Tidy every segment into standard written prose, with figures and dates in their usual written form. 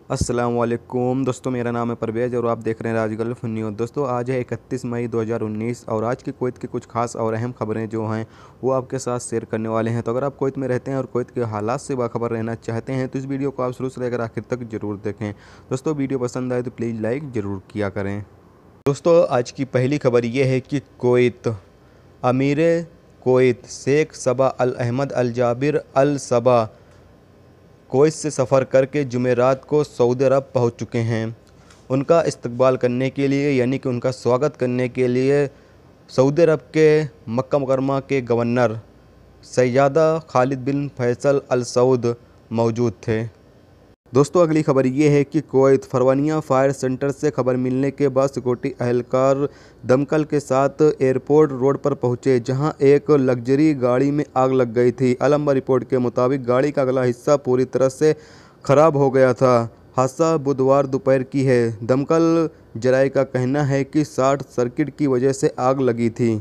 अस्सलाम वालेकुम दोस्तों, मेरा नाम है परवेज़ और आप देख रहे हैं राज गल्फ न्यूज़। दोस्तों आज है 31 मई 2019 और आज की कुवैत की कुछ खास और अहम खबरें जो हैं वो आपके साथ शेयर करने वाले हैं। तो अगर आप कुवैत में रहते हैं और कुवैत के हालात से बाखबर रहना चाहते हैं तो इस वीडियो को आप शुरू से लेकर आखिर तक ज़रूर देखें। दोस्तों वीडियो पसंद आए तो प्लीज़ लाइक ज़रूर किया करें। दोस्तों आज की पहली खबर ये है कि कुवैत अमीर कुवैत शेख सबा अल अहमद अल जाबिर अल सबा कुवैत से सफ़र करके जुमेरात को सऊदी अरब पहुंच चुके हैं। उनका इस्तकबाल करने के लिए यानी कि उनका स्वागत करने के लिए सऊदी अरब के मक्का मुकरमा के गवर्नर सैयदा खालिद बिन फैसल अल सऊद मौजूद थे। दोस्तों अगली खबर ये है कि कुवैत फरवानिया फायर सेंटर से खबर मिलने के बाद सिक्योरिटी अहलकार दमकल के साथ एयरपोर्ट रोड पर पहुंचे, जहां एक लग्जरी गाड़ी में आग लग गई थी। अलंबा रिपोर्ट के मुताबिक गाड़ी का अगला हिस्सा पूरी तरह से खराब हो गया था। हादसा बुधवार दोपहर की है। दमकल जराये का कहना है कि शॉर्ट सर्किट की वजह से आग लगी थी।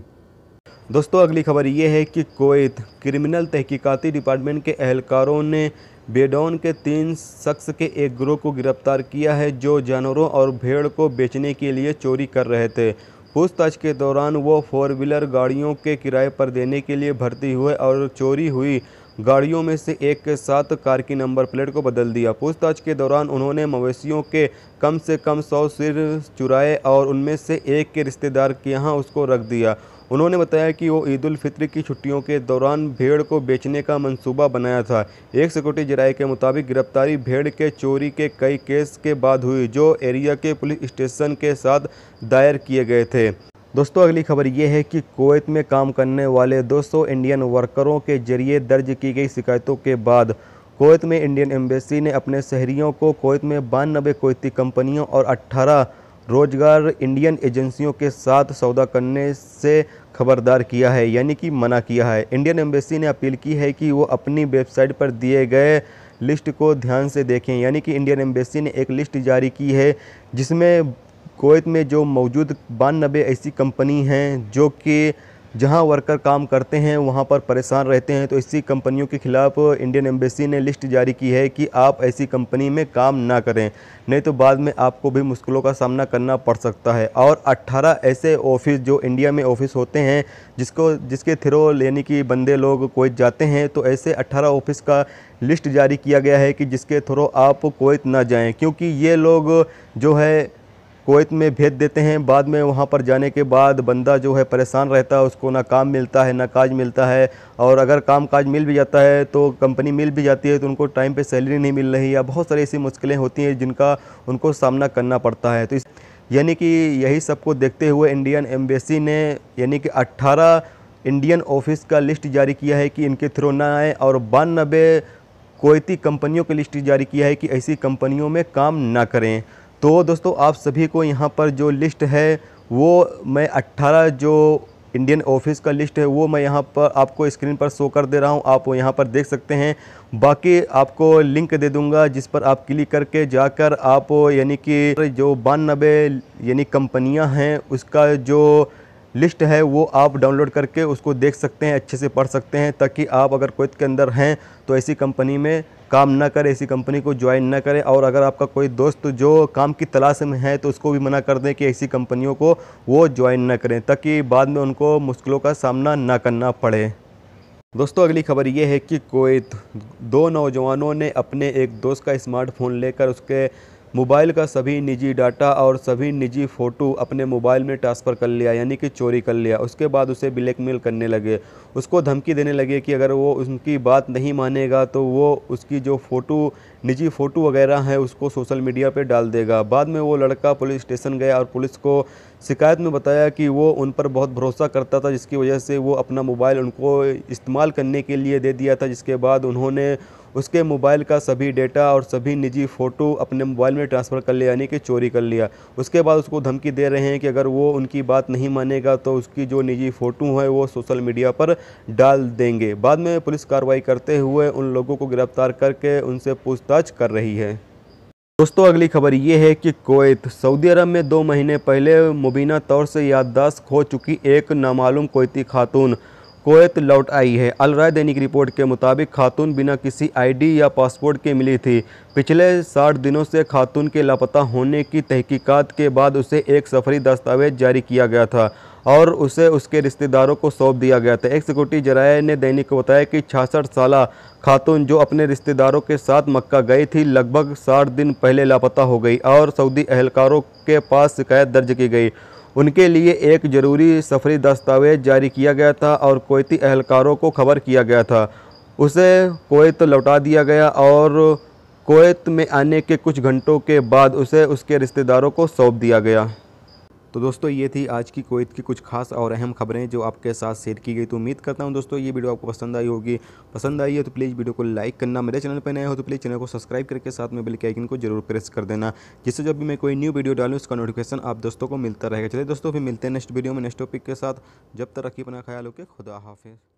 दोस्तों अगली खबर ये है कि कुवैत क्रिमिनल तहकीकाती डिपार्टमेंट के एहलकारों ने बेडौन के 3 शख्स के एक गिरोह को गिरफ्तार किया है जो जानवरों और भेड़ को बेचने के लिए चोरी कर रहे थे। पूछताछ के दौरान वो 4 व्हीलर गाड़ियों के किराए पर देने के लिए भर्ती हुए और चोरी हुई गाड़ियों में से एक के साथ कार की नंबर प्लेट को बदल दिया। पूछताछ के दौरान उन्होंने मवेशियों के कम से कम 100 सिर चुराए और उनमें से एक के रिश्तेदार के यहाँ उसको रख दिया। उन्होंने बताया कि वो ईद उल फित्र की छुट्टियों के दौरान भेड़ को बेचने का मंसूबा बनाया था। एक सिक्योरिटी जराये के मुताबिक गिरफ्तारी भेड़ के चोरी के कई केस के बाद हुई जो एरिया के पुलिस स्टेशन के साथ दायर किए गए थे। दोस्तों अगली खबर ये है कि कुवैत में काम करने वाले 200 इंडियन वर्करों के जरिए दर्ज की गई शिकायतों के बाद कुवैत में इंडियन एम्बेसी ने अपने शहरियों को कुवैत में 92 कुवैती कंपनियों और 18 रोजगार इंडियन एजेंसियों के साथ सौदा करने से खबरदार किया है, यानी कि मना किया है। इंडियन एम्बेसी ने अपील की है कि वो अपनी वेबसाइट पर दिए गए लिस्ट को ध्यान से देखें, यानी कि इंडियन एम्बेसी ने एक लिस्ट जारी की है जिसमें कुवैत में जो मौजूद 92 ऐसी कंपनी हैं जो कि जहां वर्कर काम करते हैं वहां पर परेशान रहते हैं। तो इसी कंपनियों के खिलाफ इंडियन एम्बेसी ने लिस्ट जारी की है कि आप ऐसी कंपनी में काम ना करें, नहीं तो बाद में आपको भी मुश्किलों का सामना करना पड़ सकता है। और 18 ऐसे ऑफिस जो इंडिया में ऑफिस होते हैं जिसके थ्रू यानी कि बंदे लोग कुवैत जाते हैं, तो ऐसे 18 ऑफिस का लिस्ट जारी किया गया है कि जिसके थ्रू आप कुवैत ना जाएँ, क्योंकि ये लोग जो है कुवैत में भेज देते हैं। बाद में वहाँ पर जाने के बाद बंदा जो है परेशान रहता है, उसको ना काम मिलता है ना काज मिलता है, और अगर काम काज मिल भी जाता है तो कंपनी मिल भी जाती है तो उनको टाइम पे सैलरी नहीं मिल रही, या बहुत सारी ऐसी मुश्किलें होती हैं जिनका उनको सामना करना पड़ता है। तो यानी कि यही सबको देखते हुए इंडियन एम्बेसी ने यानी कि 18 इंडियन ऑफिस का लिस्ट जारी किया है कि इनके थ्रू ना आए, और 92 कुवैती कंपनियों की लिस्ट जारी किया है कि ऐसी कंपनियों में काम ना करें। तो दोस्तों आप सभी को यहाँ पर जो लिस्ट है वो मैं 18 जो इंडियन ऑफिस का लिस्ट है वो मैं यहाँ पर आपको स्क्रीन पर शो कर दे रहा हूँ, आप यहाँ पर देख सकते हैं। बाकी आपको लिंक दे दूँगा जिस पर आप क्लिक करके जाकर आप यानी कि जो 92 यानी कंपनियाँ हैं उसका जो लिस्ट है वो आप डाउनलोड करके उसको देख सकते हैं, अच्छे से पढ़ सकते हैं, ताकि आप अगर कुवैत के अंदर हैं तो ऐसी कंपनी में काम ना करें, ऐसी कंपनी को ज्वाइन ना करें। और अगर आपका कोई दोस्त जो काम की तलाश में है तो उसको भी मना कर दें कि ऐसी कंपनियों को वो ज्वाइन ना करें, ताकि बाद में उनको मुश्किलों का सामना ना करना पड़े। दोस्तों अगली खबर ये है कि कुवैत 2 नौजवानों ने अपने एक दोस्त का स्मार्टफोन लेकर उसके मोबाइल का सभी निजी डाटा और सभी निजी फ़ोटो अपने मोबाइल में ट्रांसफ़र कर लिया, यानी कि चोरी कर लिया। उसके बाद उसे ब्लैकमेल करने लगे, उसको धमकी देने लगे कि अगर वो उनकी बात नहीं मानेगा तो वो उसकी जो फ़ोटो निजी फ़ोटो वगैरह है उसको सोशल मीडिया पे डाल देगा। बाद में वो लड़का पुलिस स्टेशन गया और पुलिस को शिकायत में बताया कि वो उन पर बहुत भरोसा करता था, जिसकी वजह से वो अपना मोबाइल उनको इस्तेमाल करने के लिए दे दिया था, जिसके बाद उन्होंने उसके मोबाइल का सभी डेटा और सभी निजी फ़ोटो अपने मोबाइल में ट्रांसफ़र कर लिया, यानी कि चोरी कर लिया। उसके बाद उसको धमकी दे रहे हैं कि अगर वो उनकी बात नहीं मानेगा तो उसकी जो निजी फ़ोटो है वो सोशल मीडिया पर डाल देंगे। बाद में पुलिस कार्रवाई करते हुए उन लोगों को गिरफ्तार करके उनसे पूछताछ कर रही है। दोस्तों अगली खबर ये है कि कुवैत सऊदी अरब में 2 महीने पहले मुबीना तौर से याददाश्त खो चुकी एक नामालूम कुवैती खातून कुवैत लौट आई है। अल राय दैनिक रिपोर्ट के मुताबिक खातून बिना किसी आईडी या पासपोर्ट के मिली थी। पिछले 60 दिनों से खातून के लापता होने की तहकीकात के बाद उसे एक सफरी दस्तावेज जारी किया गया था और उसे उसके रिश्तेदारों को सौंप दिया गया था। एक सिक्योरिटी जराये ने दैनिक को बताया कि 66 साला खातून जो अपने रिश्तेदारों के साथ मक्का गई थी, लगभग 60 दिन पहले लापता हो गई और सऊदी अहलकारों के पास शिकायत दर्ज की गई। उनके लिए एक ज़रूरी सफरी दस्तावेज जारी किया गया था और कुवैती अहलकारों को खबर किया गया था। उसे कुवैत लौटा दिया गया और कुवैत में आने के कुछ घंटों के बाद उसे उसके रिश्तेदारों को सौंप दिया गया। तो दोस्तों ये थी आज की कुवैत की कुछ खास और अहम खबरें जो आपके साथ शेयर की गई। तो उम्मीद करता हूँ दोस्तों ये वीडियो आपको पसंद आई होगी। पसंद आई है तो प्लीज़ वीडियो को लाइक करना, मेरे चैनल पर नए हो तो प्लीज़ चैनल को सब्सक्राइब करके साथ में बेल के आइकन को जरूर प्रेस कर देना, जिससे जब भी मैं कोई न्यू वीडियो डालूँ उसका नोटिफिकेशन आप दोस्तों को मिलता रहेगा। चलिए दोस्तों फिर मिलते हैं नेक्स्ट वीडियो में नेक्स्ट टॉपिक के साथ। जब तक रखिए अपना ख्याल, ओके, खुदा हाफिज़।